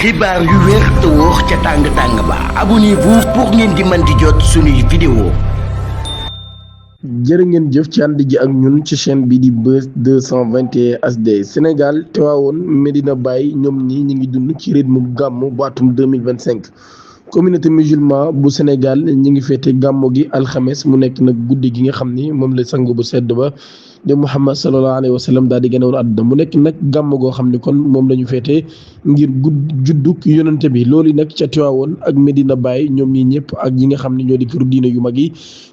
xibaar yu wér te wóor ca tàng-tàng ba abonnez-vous pour ngeen di mën di jot suñuy vidéo. jërë ngeen jëf ci ànd gi ak ñun ci chaîne bi di Buzz 221 HD Sénégal Tivaouane Medina Baye ñoom ñi ngi dund ci rythme gàmmu bu atum 2025 communauté musulman bu Sénégal ñi ngi féete gàmmu gi alxames mu nekk nag guddi gi nga xam ni moom la sang bu sedd ba de Muhammad sallallahu alayhi wa sallam daal di gënoon àdduna mu nekk nag gàmm goo xam ne kon moom la ñu féete ngir judduk yonente bi loolu nag ca Tivaouane ak Medina Baye ñoom ñi ñëpp ak ñi nga xam ne ñoo di këru diine yu mag yi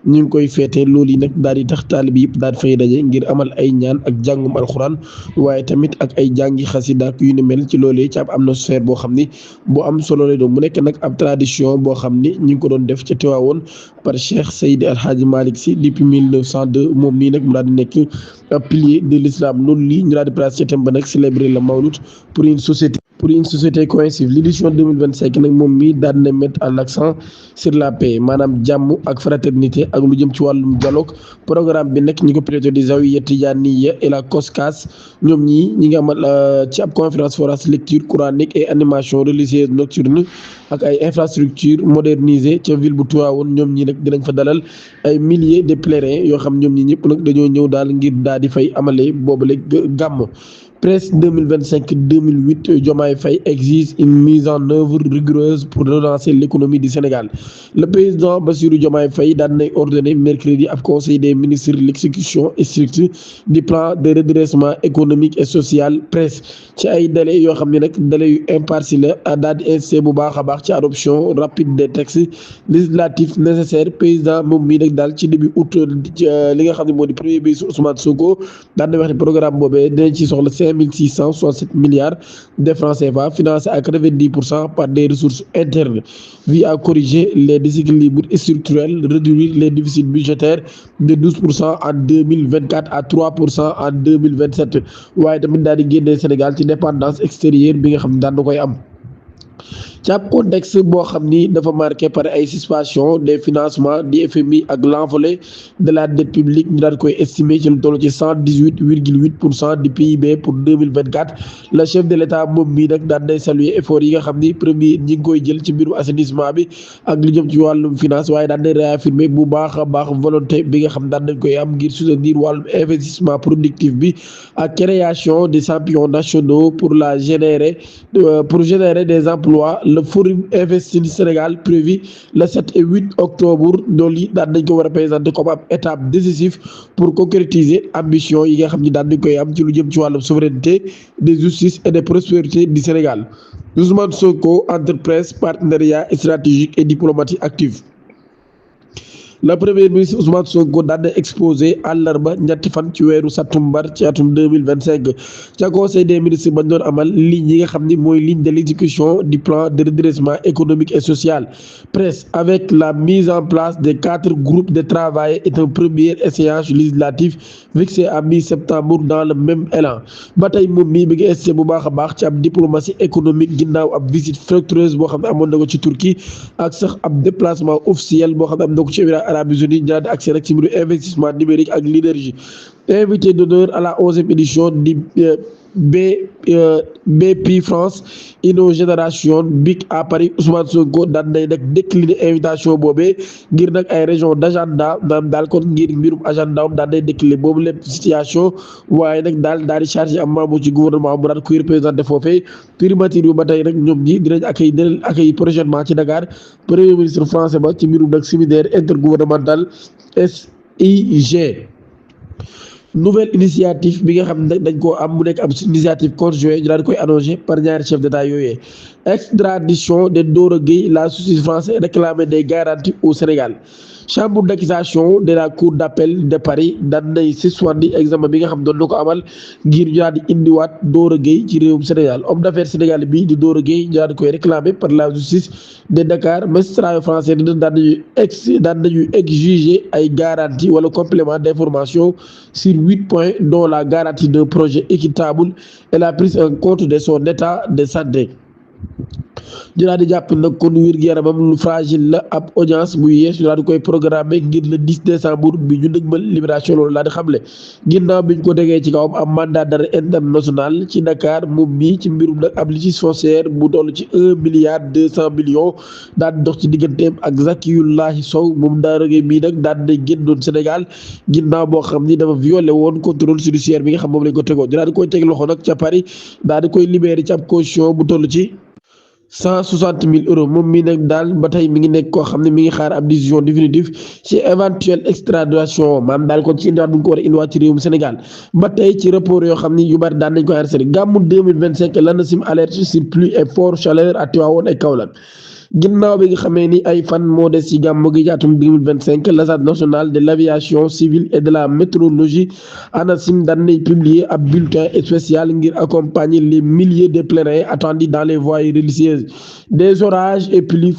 ñu ngi koy féete loolu yi nag daal di tax taalibe yëpp daal di fay daje ngir amal ay ñaan ak jàngum alxuraan waaye tamit ak ay jàngi xasida yu ni mel ci loolee ci ab atmosphère boo xam ni bu am solo lay doon mu nekk nag ab tradition boo xam ni ñu ngi ko doon def ca Tivaouane par Cheikh Seydi El Hadji Malick Sy depuis 1902 moom nii nag mu daal di nekk pilier de l'islam loolu lii ñu daal di place ci thème ba nag célébrer le Mawlud pour une société cohesive l'édition 2025 nag moom mii daal na mettre en accent sur la paix maanaam jàmm ak fraternité ak lu jëm ci wàllum dialogue programme bi nag ñi ko piloté di Zawiya Tijaniyya et la COSCAS ñoom ñi ngi amal ci ab conférence forage lecture coranique et animation religieuse nocturne ak ay infrastructures modernisées ca ville bu Tivaouane ñoom ñi nag dinañ fa dalal ay milliers de pèlerins yoo xam ñoom ñi ñëpp nag dañoo ñëw daal ngir daal di fay amalee boobule gàmm. Presse 2025-2008 Diomaye Faye exige une mise en œuvre rigoureuse pour relancer l'économie du Sénégal. Le président Bassirou Diomaye Faye daan nay ordonné mercredi ab conseil des ministres l'exécution stricte du plan de redressement économique et social. Presse ci ay délais yoo xam ne nag délais yu imparti la daal di insisté bu baax a baax ci adoption rapide des textes législatifs nécessaires président moom mii nag daal ci début août li nga xam ne moo di premier ministre Ousmane Sonko daan na wax ne programme boobee dinañ ci soxla 5667 milliards de francs CFA financés à 90% par des ressources internes vise à corriger les déséquilibres structurels, réduire les déficits budgétaires de 12% en 2024 à 3% en 2027 waaye tamit daal di génne Sénégal ci dépendance extérieure bi nga xam ne daan na koy am. ci ab contexte boo xam ni dafa marqué par ay suspension des financements du FMI ak l'envolée de la dette publique ñu daal koy estimer ci lu toll ci 118,8% du PIB pour 2024 le chef de l'État moom mii nag daan day saluer effort yi nga xam ni premier ñi ngi koy jël ci mbirum assainissement bi ak lu jëm ci wàllum finance waaye daan day réaffirmer bu baax a baax volonté bi nga xam daan nañ koy am ngir soutenir wàllum investissement productif bi ak création des champions nationaux pour générer des emplois. Le forum Investir Sénégal prévu le 7 et 8 octobre loolu yi daan nañ ko war a présenter comme ab étape décisive pour concrétiser ambition yi nga xam ni daan nañ koy am ci lu jëm ci wàllum souveraineté de justice et de prospérité du Sénégal. Ousmane Sonko entreprise partenariat stratégique et diplomatique actif. Le premier ministre Ousmane Sonko daan na exposé àllarba ñetti fan ci weeru sattumbar ci atum 2025 ca conseil des ministres bañ doon amal ligne yi nga xam ni mooy ligne de l'exécution du plan de redressement économique et social. Presse avec la mise en place des 4 groupes de travail est un premier échéance législatif fixé à mi-septembre dans le même élan ba tey moom mii mi ngi insisté bu baax a baax ci ab diplomatie économique ginnaaw ab visite fructueuse boo xam ne amoon na ko ci Turquie ak sax ab déplacement officiel boo xam ne am na ko ci Arabie Saoudite ñaar di accès rek ci mbiru investissement numérique ak l'énergie invité d'honneur à la 11e édition du BP France Inno Génération BIC à Paris Ousmane Sonko daan nay nag décliner invitation boobee ngir nag ay région d'agenda maanaam daal kon ngir mbirum agenda am daan nay décliner boobu lépp situation waaye nag daal di chargé am membre ci gouvernement mu daan koy représenté foofee primature yu ba tey nag ñoom ñi dinañ accueillir prochainement ci Dakar premier ministre français ba ci mbirum nag séminaire intergouvernemental SIG. Nouvelle initiative bi nga xam ne dañ koo am mu nekk am initiative conjointe ñu daan koy annoncé par ñaari chef d'État yooyee extradition de Doro Gueye la justice française réclame des garanties au Sénégal. Chambre d'accusation de la cour d'appel de Paris daan nay suspendi examen bi nga xam doon na ko amal ngir ñu daal di indiwaat Doro Gueye ci réewum Sénégal homme d'affaires sénégalais bi di Doro Gueye ñu daal di koy réclamé par la justice de Dakar magistrat français daan nañu exiger ay garanties wala complément d'information sur 8 points dont la garantie d'un projet équitable et la prise en compte de son état de santé. ñu daal di jàpp nag kon wér-gu-yaramam lu fragile la. ab audience bu yees ñu daal di koy programmé ngir le 10 décembre bi ñu dëgmal Libération loolu daal di xamle ginnaaw biñ ko tegee ci kawam am mandat d'arrêt international ci Dakar moom mii ci mbirum nag ab litige foncière bu toll ci 1,2 milliard daal di dox ci digganteem ak Zakiyullahi Sow moom daaroge mii nag daal di génnoon Sénégal ginnaaw boo xam ni dafa violé woon contrôle judiciaire bi nga xam moom lañ ko tegoon daal di koy teg loxo nag ca Paris daal di koy libéré ci ab caution bu toll ci 160 000 euros moom mii nag daal ba tey mi ngi nekk koo xam ne mi ngi xaar ab décision définitive ci éventuelle extradition maam daal kon ci indiwaat bu ñu ko war a indiwaat ci réewum Sénégal ba tey ci rapport yoo xam ni yu bari daan nañ koy arrêté gàmmu 2025 l'ANACIM alerte sur pluie et forte chaleur à Tivaouane et Kaolack ginnaaw bi nga xamee ni ay fan moo des ci gàmmu gi atum 2025 l'Agence nationale de l'aviation civile et de la météorologie ANACIM daan nañ publier ab bulletin spécial ngir accompagner les milliers de pèlerins attendus dans les voies religieuses. Des orages et pluies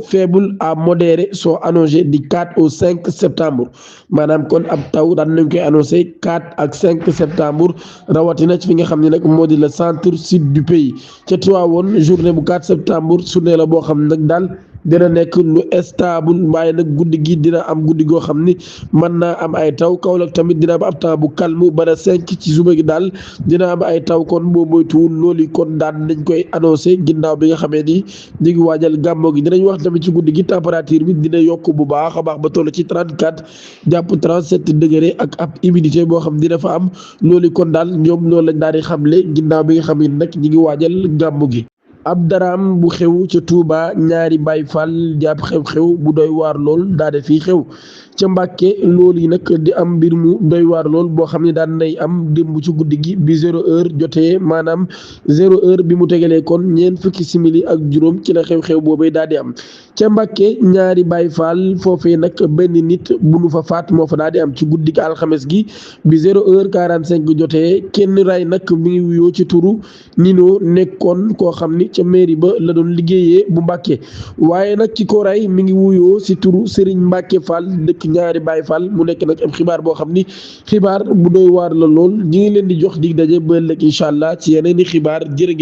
faibles à modérés sont annoncés du 4 au 5 septembre maanaam kon ab taw daan nañ koy annoncé 4 ak 5 septembre rawatina ci fi nga xam ne nag moo di le centre sud du pays ca Tivaouane journée bu 4 septembre journée la boo xam nag daal dina nekk lu stable waaye nag guddi gi dina am guddi goo xam ni mën naa am ay taw Kaolack tamit dina am ab temps bu calme ba le 5 ci suba gi daal dina am ay taw kon boo moytuwul loolu kon daan nañ koy annoncé ginnaaw bi nga xamee ni ñu ngi waajal gàmmo gi dinañ wax tamit ci guddi gi température bi dina yokk bu baax a baax ba toll ci 34 jàpp 37 degré ak ab humidité boo xam dina fa am loolu kon daal ñoom loolu lañ daal di xamle ginnaaw bi nga xam ne nag ñu ngi waajal gàmmo gi. ab daraam bu xew ca Touba ñaari Baay Faal jàpp xew-xew bu doy waar lool daa de fii xew ca Mbàkke loolu yi nag di am mbir mu doy waar lool boo xam ne daan nay am démb ci guddi gi bi 0 heure jotee maanaam 0 heure bi mu tegalee kon ñeent fukki simili ak juróom ci la xew-xew boobee daal di am ca Mbàkke ñaari Baay Faal foofee nag benn nit bu nu fa faat moo fa daal di am ci guddi gi alxames gi bi 0 heure 45 jotee kenn ray nag mi ngi wuyoo ci turu Nino nekkoon koo xam ni ca mairie ba la doon liggéeyee bu Mbàkke waaye nag ci ko ray mi ngi wuyoo si turu Serigne Mbàkke Fall dëkk ñaari Baay Fall mu nekk nag am xibaar boo xam ni xibaar bu doy waar la lool ñi ngi leen di jox dig daje ba ëllëg incha allah ci yeneen i xibaar jërë ngeen